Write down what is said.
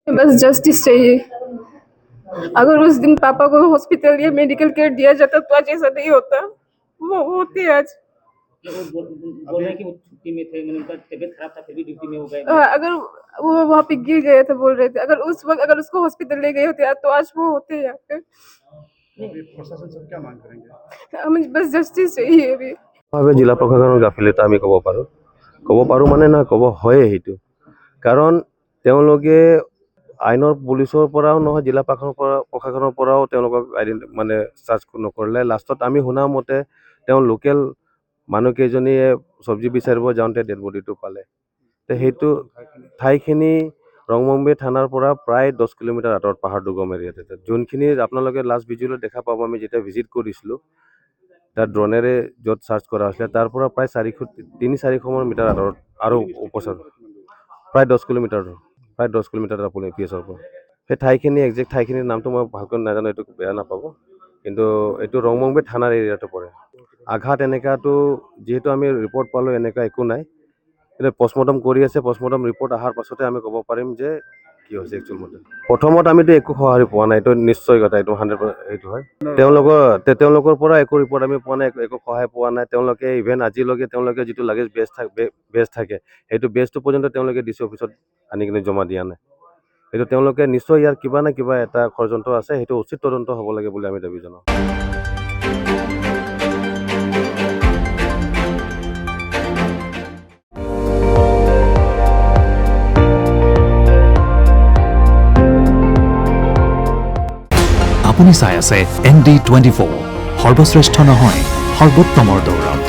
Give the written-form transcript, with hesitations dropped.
बस जस्टिस चाहिए। अगर उस दिन पापा को हॉस्पिटल या मेडिकल केयर दिया जाता तो आज ऐसा नहीं होता। वो होते आज। बोल रहे हैं कि वो छुट्टी में थे, मैंने उनका तबीयत खराब था फिर भी ड्यूटी में हो गए। अगर वो वहाँ पे गिर गए थे बोल रहे थे, अगर उस वक्त अगर उसको हॉस्पिटल ले गए होते तो आज वो होते यहाँ पे। प्रशासन से क्या मांग करेंगे? हमें बस जस्टिस चाहिए अभी। জিলা প্ৰশাসনৰ গাফিলতা আমি ক'ব পাৰোঁ মানে না ক'ব হয়ে সেইটো কাৰণ তেওঁলোকে আইনৰ পুলিচৰ পৰাও নহয় জিলা প্ৰশাসনৰ পৰাও তেওঁলোকক মানে চাৰ্জ নকৰিলে। লাষ্টত আমি শুনা মতে তেওঁ লোকেল মানুহকেইজনীয়ে চব্জি বিচাৰিব যাওঁতে ডেড বডিটো পালে। সেইটো ঠাইখিনি ৰংমংবী থানাৰ পৰা প্ৰায় 10 কিলোমিটাৰ আঁতৰত পাহাৰ দুৰ্গম এৰিয়াত। যোনখিনি আপোনালোকে লাষ্ট ভিজুৱেলত দেখা পাব, আমি যেতিয়া ভিজিট কৰিছিলোঁ তাত ড্ৰোনেৰে য'ত চাৰ্চ কৰা হৈছিলে তাৰ পৰা প্ৰায় 300-400 মিটাৰ আঁতৰত আৰু উপচাৰ প্ৰায় 10 কিলোমিটাৰ আপুনি পিএছৰ পৰা। সেই ঠাইখিনি একজেক্ট ঠাইখিনিৰ নামটো মই ভালকৈ নাজানো, এইটো বেয়া নাপাব, কিন্তু এইটো ৰংমংবী থানাৰ এৰিয়াটো পৰে। আঘাত এনেকুৱাটো যিহেতু আমি ৰিপৰ্ট পালোঁ এনেকুৱা একো নাই, কিন্তু পষ্টমৰ্টম কৰি আছে। পষ্টমৰ্টম ৰিপৰ্ট অহাৰ পাছতে আমি ক'ব পাৰিম যে কি হৈছে একচুৱেল মতে। প্ৰথমত আমিতো একো সঁহাৰি পোৱা নাই, এইটো নিশ্চয় কথা, এইটো 100% এইটো হয়। তেওঁলোকৰ পৰা একো ৰিপৰ্ট আমি পোৱা নাই, একো সহায় পোৱা নাই। তেওঁলোকে ইভেন আজিলৈকে তেওঁলোকে যিটো লাগেজ বেজ থাকে সেইটো বেজটো পৰ্যন্ত তেওঁলোকে ডিচি অফিচত আনি কিনে জমা দিয়া নাই। সেইটো তেওঁলোকে নিশ্চয় ইয়াৰ কিবা না কিবা এটা ষড়যন্ত্ৰ আছে, সেইটো উচিত তদন্ত হ'ব লাগে বুলি আমি দাবী জনাওঁ। আপুনি চাই আছে ND24, সৰ্বশ্ৰেষ্ঠ নহয় সৰ্বোত্তমৰ দৌৰত।